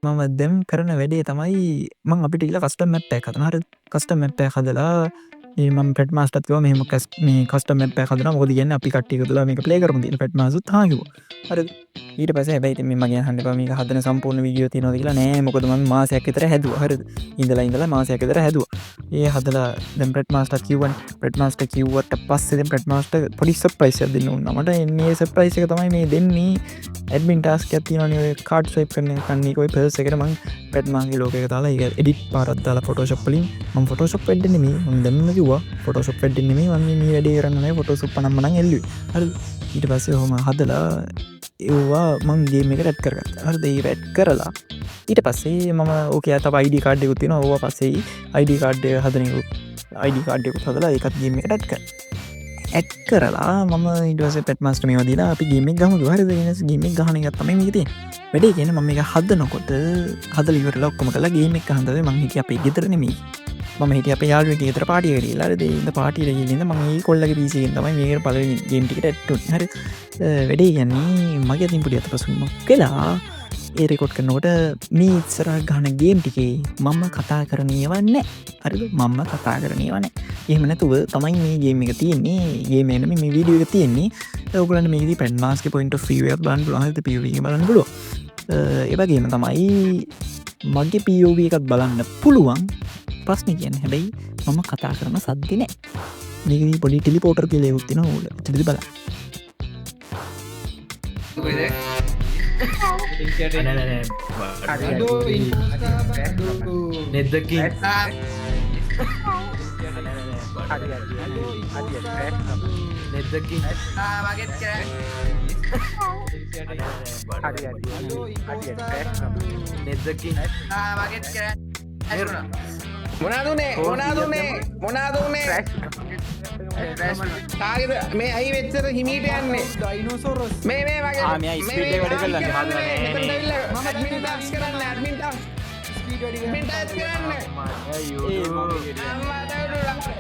මම දැන් කරන වැඩේ තමයි මං අපිට ඉල්ල කස්ටම් මැප් එකක් හදනවා. හරිද? කස්ටම් මැප් එකක් හදලා මම පැට් මාස්ටර්ත් කිව්වා මෙහෙම මේ කස්ටම් මැප් එකක් හදනවා. මොකද කියන්නේ අපි කට්ටිය එකතුලා මේක ප්ලේ කරමු කියලා පැට් මාස්ටර්ත් හා කිව්වා. හරිද? ඊට පස්සේ හැබැයි ඉතින් මම අහන්න එපා මේක හදන සම්පූර්ණ වීඩියෝ තියෙනවද කියලා. නෑ මොකද මම මාසයක් විතර හැදුවා. හරිද? ඉඳලා මාසයක් විතර හැදුවා. ඒ හදලා දැන් පැට් මාස්ටර්ත් කිව්වනේ. පැට් මාස්ටර් කිව්වට පස්සේ දැන් පැට් මාස්ටර් පොඩි සර්ප්‍රයිස් එකක් දෙන්න ඕන. මට එන්නේ සර්ප්‍රයිස් එක තමයි මේ දෙන්නේ. ඇඩ්මින් ටාස්ක් එකක් තියෙනවනේ ඔය කාඩ් ස්වයිප් කරන කන්නේ ඔය පර්ස් එකට මම පැට් මාස්ගේ ලෝකයක දාලා ඒක එඩිට් පාරක් දාලා ෆොටෝෂොප් වලින් මම ෆොටෝෂොප් වැඩ නෙමෙයි මම දැන්ම කිව්වා ෆොටෝෂොප් වැඩ නෙමෙයි මම මේ වැඩේ කරන්න නැහැ ෆොටෝෂොප් නම් මම එල්ලුවේ හරිද ඊට පස්සේ ඔහොම හදලා ඒවා මම ගේම් එකට ඇඩ් කරගත්තා හරිද ඒක ඇඩ් කරලා ඊට පස්සේ මම ඕකේ තව ID කාඩ් එකකුත් තියෙනවා ඕවා පස්සේ ID කාඩ් එක හදන ID කාඩ් එකකුත් හදලා ඒකත් ගේම් එකට ඇඩ් කරා ඇඩ් කරලා මම ඊට පස්සේ පැට් මාස්ටර් මේවා දීලා අපි ගේම් එක ගහමු හරිද ඊනස් ගේම් එක ගහන එක තමයි මේක තියෙන්නේ වැඩේ කියන්නේ මම මේක හදනකොට හදලා ඉවරලා ඔක්කොම කරලා ගේම් එක හදලා මම හිටියේ අපේ ගෙදර නෙමෙයි මම හිටියේ අපේ යාළුවෙක්ගේ ගෙදර පාටියකට ගිහලා හරිද ඉඳ පාටියට ගිහින් මම ඒ කොල්ලගේ PC එකෙන් තමයි මේකට පළවෙනි ගේම් ටිකට ඇඩ් වුනේ හරිද වැඩේ කියන්නේ මගේ අතින් පොඩි අතපසුම කියලා ඒ රෙකෝඩ් කරනකොට මේ ඉස්සරහ ගහන ගේම් ටිකේ මම කතා කරන ඒවා නැහැ හරිද මම කතා කරන ඒවා නැහැ එහෙම නැතුව තමයි මේ ගේම් එක තියෙන්නේ ගේම් එක නෙමෙයි මේ වීඩියෝ එක තියෙන්නේ ඔයගොල්ලන්ට මේකදී පැන් මාස්ගේ පොයින්ට් ඔෆ් view එකක් බලන්න පුළුවන් හරිද POV එක බලන්න පුළුවන් ඒ වගේම තමයි මගේ POV එකත් බලන්න පුළුවන් ප්‍රශ්නේ කියන්නේ හැබැයි මම කතා කරන සද්දේ නැහැ මේකදී පොඩි ටෙලිපෝටර් කියලා එකක් තියෙනවා ඕක ඉතින් බලන්න නෙද්දකින් නෙද්දකින් නෙද්දකින් මොනාදුනේ කාගෙද මේ ඇයි වෙච්චර හිමීට යන්නේ ඩයිනෝසෝරස් මේ වගේ මෙයා ස්පීඩ් එක වැඩි කරලා ඇඩ්මින්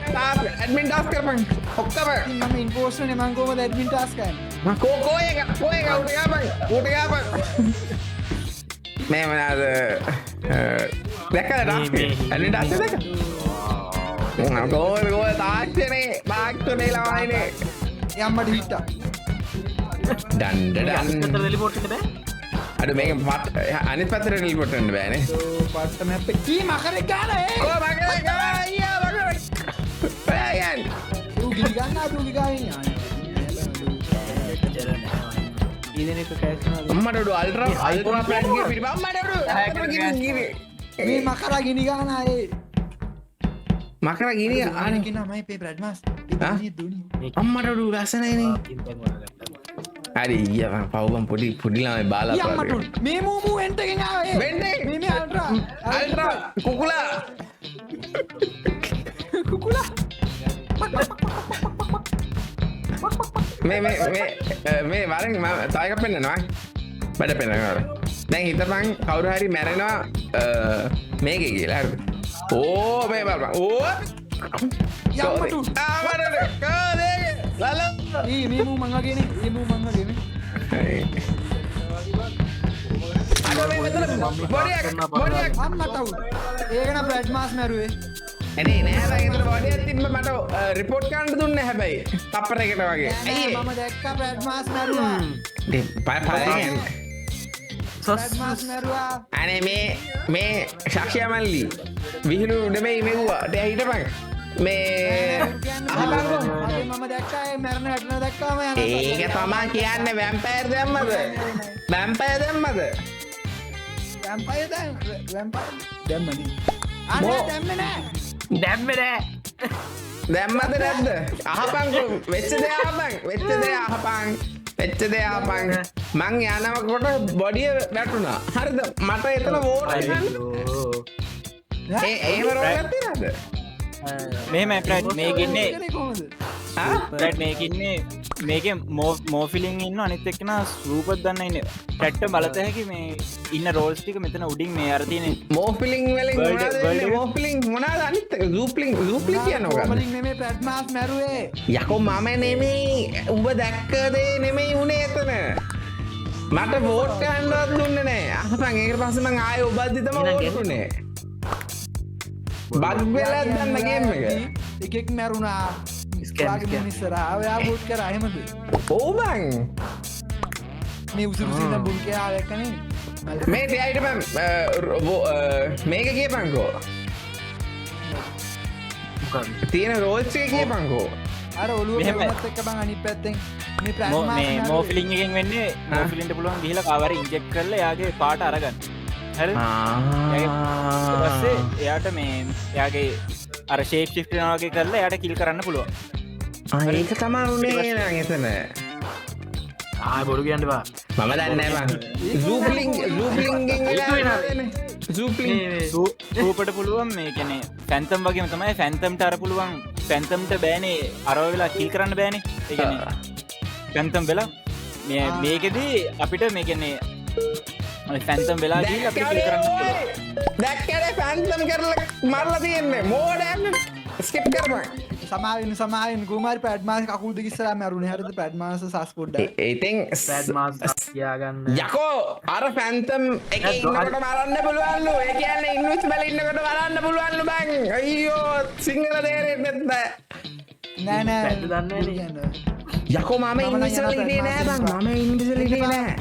ටාස්ක් ඇඩ්මින් ටාස්ක් කරපන් ඔක්කොම මම ඉන්පෝස්ට් නේ මං කොහමද ඇඩ්මින් ටාස්ක් කරන්නේ කෝ එක උට ගාපන් මේ මොනවාද දැක්කද ඇඩ්මින් ටාස්ක් දැක්කද ගෝල් තාක්ෂණේ ලායිනේ යම්මට හිට්ටා ඩන්ඩ අඩු මේක පත් අනිත් පැත්තට ටෙලිපෝට් වෙන්න බෑනේ පට්ට මැප් එක කී මකරෙක් ගාලා ඕ මගේ බෑයන් ඌ ගිනි ගන්නා ඌ ගිගාගෙන ඊදෙන එක කෑස් කරනවා අම්මට ඩු අල්ට්‍රා ප්ලෑන් ගිය පිටි අම්මට ඩු මේ මකරා ගිනි ගන්න ආයේ මකර ගිනි ආනේ කිනමයි පේ බ්‍රැඩ් මාස් ඉතින් දුනි අම්මට ඩු ලස්සනයිනේ හරි ඊයා පවුම් පොඩි ළමයි බාලා යම්මට මේ මූමූ එන්ටකින් ආවේ වෙන්නේ මේ අල්ට්‍රා කුකුලා මේ වරෙන් මම තව එකක් පෙන්නනවා බඩ පෙන්නනවා දැන් හිතපන් කවුරු හරි මැරෙනවා මේකේ කියලා හරිද ඕ මේ බලපන් ඕ යම්මට කාදේ ලල මේ මූ මං වගේනේ මේ මූ මං වගේනේ අද මේ මෙතන බොඩියක් අම්මට උ ඒකන බ්‍රැඩ් මාස් මැරුවේ එනේ නෑ බං එතන බොඩියක් තිබ්බ මට රිපෝට් කරන්න දුන්නේ හැබැයි තප්පරයකට වගේ අයියේ මම දැක්කා බ්‍රැඩ් මාස් මැරුවා බ්‍රැඩ් මැරුවා අනේ මේ ශක්ෂයා මල්ලි විහිළු නෙමෙයි මෙව්වා දැන් හිටපන් මේ මම දැක්කා ඒ මැරෙන වැටෙන දැක්කාම යනවා ඒක තමයි කියන්නේ වැම්පයර් දැම්මද වැම්පයර් දැම්මද වැම්පයර් දැම්මනේ අනේ දැම්මේ නෑ දැම්මේ නෑ දැම්මද නැද්ද අහපන් වෙච්ච දේ අහපන් මං යනකොට බොඩිය වැටුණා හරිද මට එතන වෝට් ගන්න ඒම රෝගයක් තියනද මෙහෙම ප්‍රයිඩ් මේකින්නේ ප්‍රයිඩ් මේකින්නේ මේකේ මෝෆිලින් ඉන්න අනිත් එක්කන රූපත් දන්න ඉන්නේ ටැට්ට බලත හැකි මේ ඉන්න රෝල්ස් ටික මෙතන උඩින් මේ අර තියෙන මෝෆිලින් වලින් මෝෆිලින් මොනවාද අනිත් ලූප්ලින් කියනවා මෝෆිලින් නෙමෙයි බ්‍රැඩ් මාස් මැරුවේ යකෝ මම නෙමෙයි උඹ දැක්ක දේ නෙමෙයි උනේ එතන මට වෝට් ගන්නවත් දුන්නේ නෑ අහපන් ඒකට පස්සේ මං ආයෙ ඔබද්දි තමයි ඕටුනේ. බග් වෙලා දැන් ගේම් එක. එකෙක් මැරුණා. ස්කෑම් මිනිස්සරා. ඔයා බූට් කරා එහෙමද? ඔව් බං. මේ උසුරුසින් බුල් කියලා දැක්කනේ. මේ තියයිට මම මේක කියපන්කෝ. තියෙන රෝල්ස් එක කියපන්කෝ. අර ඔළුව මෙහෙමත් එක්ක බං අනිත් පැත්තෙන් මේ ප්ලාස්මා මේ මෝෆිලින් එකෙන් වෙන්නේ මෝෆිලින්ට පුළුවන් ගිහිලා කවර ඉන්ජෙක්ට් කරලා එයාගේ පාට අරගන්න. හරි? ඊට පස්සේ එයාට මේ එයාගේ අර ෂේප් ෂිෆ්ට් වෙනවා වගේ කරලා එයාට කිල් කරන්න පුළුවන්. ඒක තමයි උනේ නං එතන. බොරු කියන්න බා. මම දන්නේ නැහැ බං. සූප්ලින් සූපට පුළුවන් මේ කියන්නේ ෆැන්තම් වගේම තමයි ෆැන්තම්ට අර පුළුවන් ෆැන්තම්ට බෑනේ අරව වෙලා කිල් කරන්න බෑනේ. ඒ කියන්නේ ෆැන්තම් වෙලා මේකෙදී අපිට මේ කියන්නේ ෆැන්තම් වෙලා ගිහින් අපිට කිල් කරන්න පුළුවන්. දැක්කනේ ෆැන්තම් කරලා මරලා තියන්නේ. මෝඩයන් ස්කිප් කරපන්. සමාවෙන් කුමාරි පැඩ්මාස් කකුල් දෙක ඉස්සරහා මැරුණේ. හරිද? පැඩ්මාස් සස්පොඩ්ඩා. ඉතින් පැඩ්මාස් කියාගන්න. යකෝ අර ෆැන්තම් එකේ ඉන්නකොට මරන්න පුළුවන්ලු. ඒ කියන්නේ ඉන්විසිබල් ඉන්නකොට මරන්න පුළුවන්ලු බං. අයියෝ සිංහල තේරෙන්නේ නැත්ද? නෑ පැඩ් දන්නේ නෑ. යකෝ මම ඉන්විසිබල් ඉන්නේ නෑ බං. මම ඉන්විසිබල් ඉන්නේ නෑ.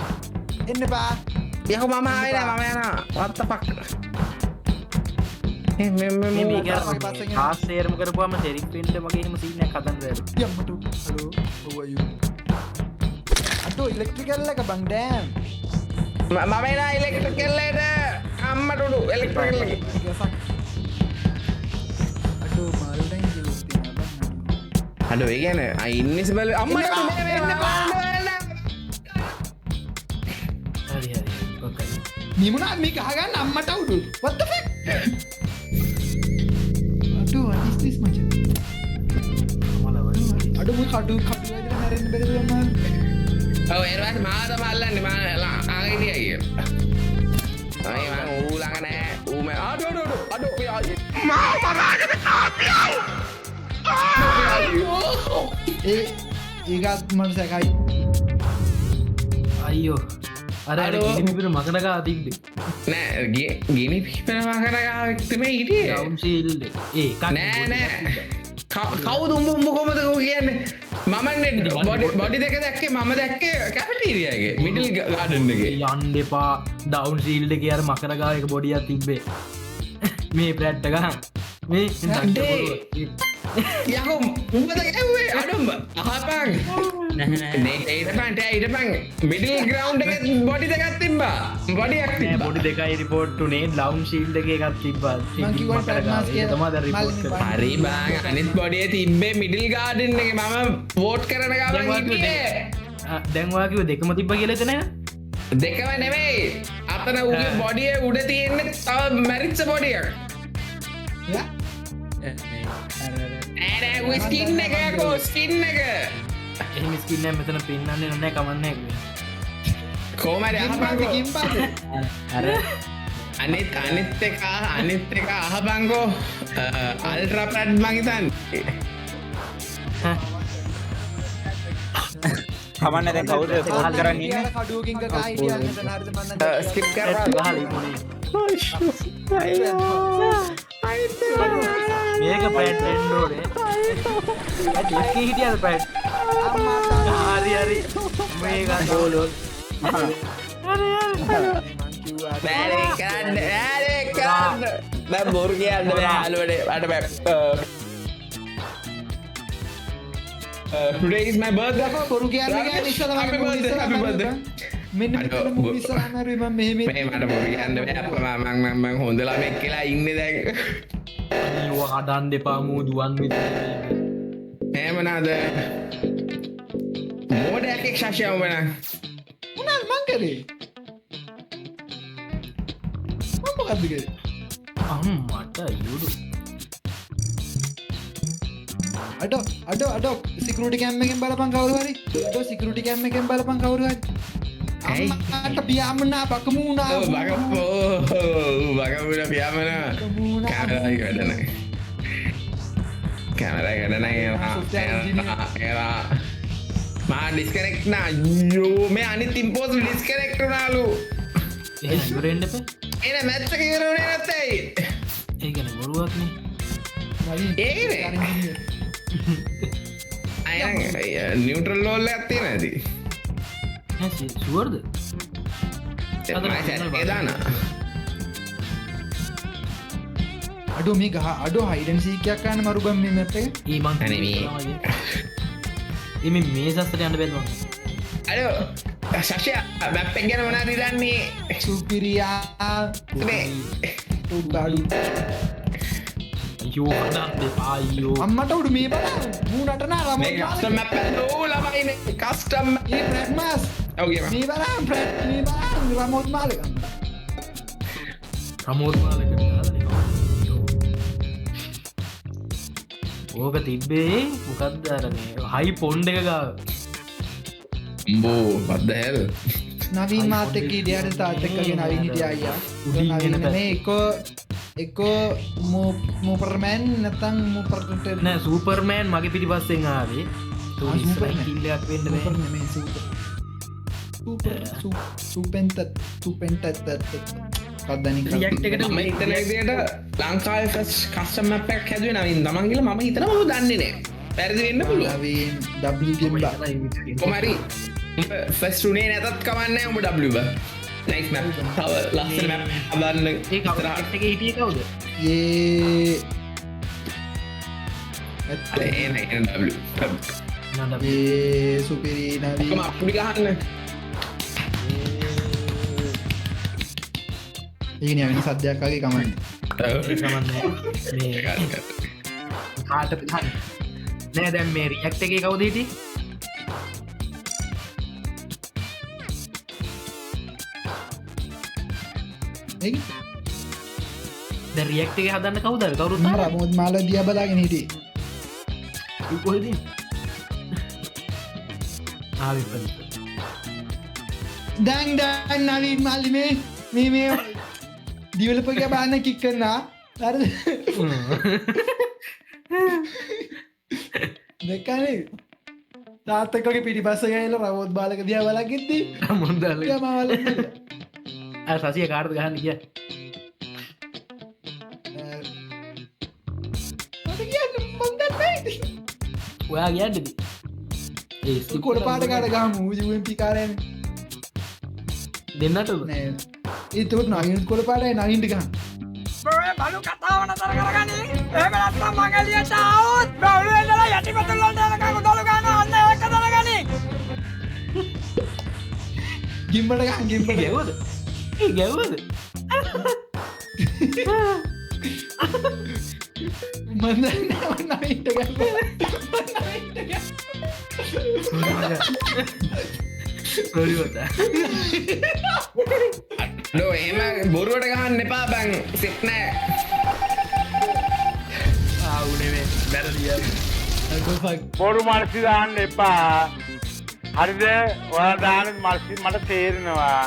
එන්න බා. යකෝ මම ආවේ නෑ. මම යනවා. what the fuck. සේරම කරපුවාම සෙරික් වෙන්න වගේ එහෙම සීන් එකක් හදන්න බැහැ. යම්මටු. හලෝ. how are you? අතෝ ඉලෙක්ට්‍රිකල් එක බං ඩෑම්. මම එනවා ඉලෙක්ට්‍රිකල් එකට අම්මට උඩු ඉලෙක්ට්‍රිකල් එක. අතෝ මාළුටෙන් කිව්වොත් තියෙනවා බං. අඩෝ ඒ කියන්නේ ඉන්විසිබල් අම්මට මෙන්න හරි ඔකයි. නිමුණා මේක අහගන්න අම්මට උඩු. what the fuck? අතෝ what is this මචං? අඩෝ මු කඩු වේදන මැරෙන්න බැරිද මම? ඔව් ඒවත් මාව තමයි අල්ලන්නේ. මම ආගෙන ගියා. අය මම ඌ ළඟ නෑ. ඌ මම අඩෝ මාව මරාගෙන කාපියෝ. ඒකත් මට සැකයි. අයියෝ අර ගිනිපිර මකනකා තිබ්බේ. නෑ ගිනි පිපෙන මකනකාවෙක් තමයි හිටියේ. ඩවුන් ෂීල්ඩ් නෑ කවුද උඹ කොහමද කියන්නේ? මමනේ බොඩි දෙක දැක්කේ. මම දැක්කේ කැෆටීරියාගේ මිඩල් ගාඩන් එකේ. යන්න එපා. ඩවුන් ෂීල්ඩ් එකේ අර මකනකාවක බොඩියක් තිබ්බේ. මේ බ්‍රැඩ් එක මේ යකෝ උඹද ගැව්වේ අඩුම්බ අහපන්. ඊටපන් මිඩල් ග්‍රවුන්ඩ් එකේ බොඩි දෙකක් තිබ්බා. බොඩියක් තිබ්බා. බොඩි දෙකයි රිපෝට් උනේ. ඩවුන් ෂීල්ඩ් එකේ එකක් තිබ්බා. මං කිව්වා පැඩ්මාස් කියලා. තමයි දැන් රිපෝට් කරා. හරි බං අනිත් බොඩියේ තිබ්බේ මිඩල් ගාඩන් එකේ. මම වෝට් කරන ගමන් හිටියේ. දැන් ඔයා කිව්ව දෙකම තිබ්බා කියලා එතන නේද? දෙකම නෙමෙයි. අතන උගේ බොඩියේ උඩ තියෙන්නේ තව මැරිච්ච බොඩියක්. නෑ උගේ ස්කින් එක යකෝ ස්කින් එක. එහෙම ස්කින් එක මෙතන පෙන්නන්නේ නැහැ කමන්නේ. කොහමද අහපන්කෝ. කිම්පාද? අර අනිත් එක අහපන්කෝ. අල්ට්‍රා පැඩ් මං හිතන්නේ. කමන්නේ දැන් කවුද ෆෝන් කරන්නේ ඉන්නේ? කඩුවකින් කකා හිටියා නේද? හරිද මම ස්කිප් කරපන්. ගහලා ඉමුනේ. මේක පැඩ් වෙන්න ඕනේ. ඒකේ හිටියද පැඩ්? හරි මේක බෝලෝ. බෑරේ කරන්න දැන් බොරු කියන්න බෑ අලුවනේ මට බෑ. Today is my birthday. බොරු කියන්නේ ඉස්සලා Happy birthday, happy birthday. මෙන්න මෙතන මූවි ඉස්සලා මම මෙහෙම මේ මට බොරු කියන්න බෑ. මම හොඳ ළමෙක් කියලා ඉන්නේ දැන්. අනිවා හදන්න එපා මූදුවන් විතරයි. එහෙමනද? මොඩයක් එක් ශාෂයම වෙන. මොනවද මං කරේ? මම මොකද්ද කරේ? අම්මට යුරු. අඩෝ සිකියුරිටි කැම් එකෙන් බලපන් කවුරු හරි. අඩෝ සිකියුරිටි කැම් එකෙන් බලපන් කවුරු හරි. අම්මට පියාඹනා බකමුණා. බකමුණා පියාඹනා. කැමරායි වැඩ නැහැ. කැමරායි වැඩ නැහැ. ඒවා මා ඩිස්කනෙක්ට් නා. යෝ මේ අනිත් ඉම්පෝසිබල් ඩිස්කනෙක්ට් වුණාලු. ඉවරෙන්ඩ එන මැච්ච කිවරුණේ නැත්තයි ඒගැන බොරුවක්නේ නිියවටල් ලෝල්ල ඇත්තේ නැති සුවර්ද එදාන අඩු මේ ගහ අඩු හයිඩන් සීකයක් කන්න මරුබම් මේ මැප් එක ඒමන් එම මේ සස්තට යන්න බැල්වා අඩෝ ශෂය බැප්පෙන් ගැන වනා දිරන්නේ සුපිරියා යෝ ආයෝ අම්මට උඩු මේ බල මූනටනා රම කස්ටම් ලබයින කස්ටම් ප්‍රැට්මස් ඔගේ මේ බල ප්‍රැට් මේ බල රමෝත් මාලක ප්‍රමෝත්මාලකට ඕක තිබ්බේ මොකක්දාරන්නේ හයි පොන්්ඩ එක ගාව බෝ බද්දහැල් නවීන් මාත එක්ක ඉඩියට තාත්තක්කගේ නවීන් හිටිය අයියා මේ එකෝ මූපර්මෑන් නැතං මූපර්ට නෑ සූපර්මෑන් මගේ පිටි පස්සෙන් ආවේ කිල්ලයක් වෙන්න සුපෙන්තත් සුපෙන්ටත් පදනි ට ඉතනදට ලංකාව ෆස් කස්ටම පැක් හැදුව නවින් දමන්ගල ම හිතන ම දන්නේනේ පැරදි වෙන්න පුළුවන් කොමරි ෆස්ටුනේ නැතත් කවන්න උඹ ඩබ්ලිව නයිස් මැප් තව ලස්සන මැප් අදන්න ඒ කවරට හිටිය කවුද සුපිරි නවී අපපුඩි ගහන්න ඒන වෙන සද්‍යයක්කාගේ කමන්න කාට නෑ දැම් මේ රියක්ට එක කවුදීටි ද රියක්ට එක හදන්න කවුද කවරු රමෝත් මාල දිය බලාගෙන හිටිය කොහද දැන් දැන් නවීන් මල්ලි මේ දිවලපක බාන්න කික් කරන්නා හර දෙක්කනේ තාත්තකගේ පිටි පස්ස ගල රවෝත් බාලක දිය බලාගෙත්දී මොන්දල මවල සසිය කාර්ද ගහන්න කිය ඔයා කියන්නද කොට පාට කාට ගම ජුවෙන් පිකාරයන දෙන්නට ඒතුට නගින් කොට පාටයි නගින්ට ගන්න බලු කතාවන තර කරගනි ඒමනත්ම මගලියට අවුත් බවලලා යටිපතුල්ලට යනකු දොළු ගන්න අන්න එක දරගනි ගිම්බට ගන් ගිම්පට ගැවද ගැව්වද මන්ද නයිට සොරිවත ඩෝ එම බොරුවට ගහන්න එපා බැන් සික්නෑ ආවුනේ බැරදිය බොරු මර්සි දාන්න එපා හරිද ඔයා දාන මර්සි මට තේරෙනවා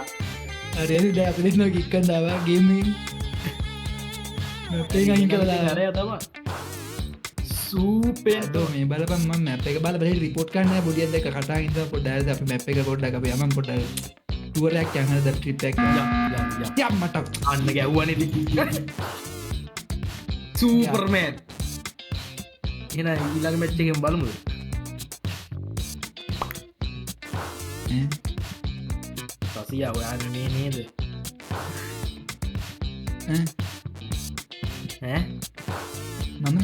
රෙල් දැපිලින කික්කන්ඩවා ගේමින් ගහින් කලා අරය තම සූපෙන්ටෝ මේ බලපම මැප එක බල රිපෝට් කන්න බොඩිය දෙක කටා ඉද පොඩ අප මැප එක පොඩ්ඩ අප යම පොඩ ටුවරයක් යහද ට්‍රිපක් යම්මට අන්න ගැව්වන සූපර්මෑන් එන ඊළඟ මැච්චකෙන් බලමුද සසිය ඔයාන මේ නේද මම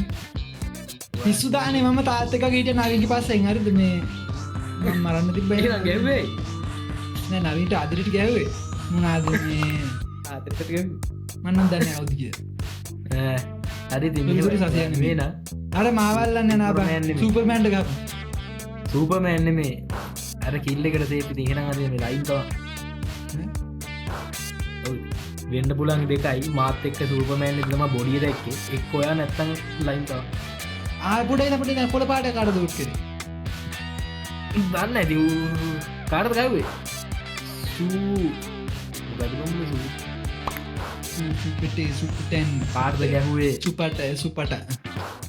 පිස්සුදානේ මම තාත්තක ගීට නවිට පස්සෙන් හරිද මේ මරන්න තිබ ගැවේ නවිට අදරට ගැවේ මොනාද මන්නම් දන්න අවතිය හරි පිළිතුරු සසයන්න වේන අර මාවල්ලන්න නාබ සූපර්මෑන්ඩ ග සූපමෑන්න මේ අර කිල්ලෙකට සේපි තිහෙන අද මේ ලයින්තවා වෙන්න පුලන් දෙකයි මාත එක්ක සූපමෑන් දම බොඩිය දැක්ක එක් ඔයා නැත්තන් ලයින්තවා ආපුඩයි පට කොල පාට කාඩ දුත් කර දන්න ඇති කාරද ගවේ පටේ සුපටන් කාර්ද ගැහුවේ සුපට සුපට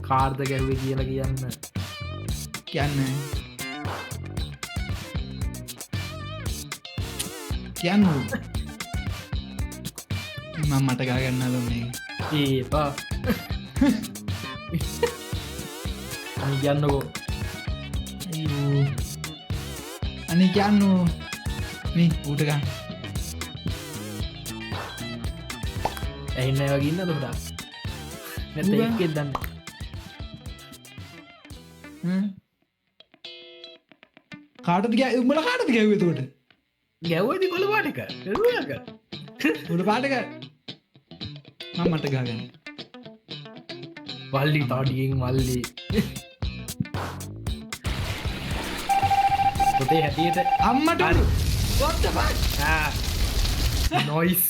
කාර්ද ගැහුවේ කියලා කියන්න කියන්න මම මට ගාගන්නලු මේ ඒපා කියන්නකෝ අනි කියන්නු මේ ඌටගන්න ඇහින්න වගන්න තොට නැත ඒකෙත් දන්න කාටද උඹල කාටද ගැව තෝට ගැව්වති කොළ පාටක උඩ පාටක මට ගාගන්න වල්ලි තාඩියෙන් මල්ලි පොතේ හැටියට අම්මට නොයිස්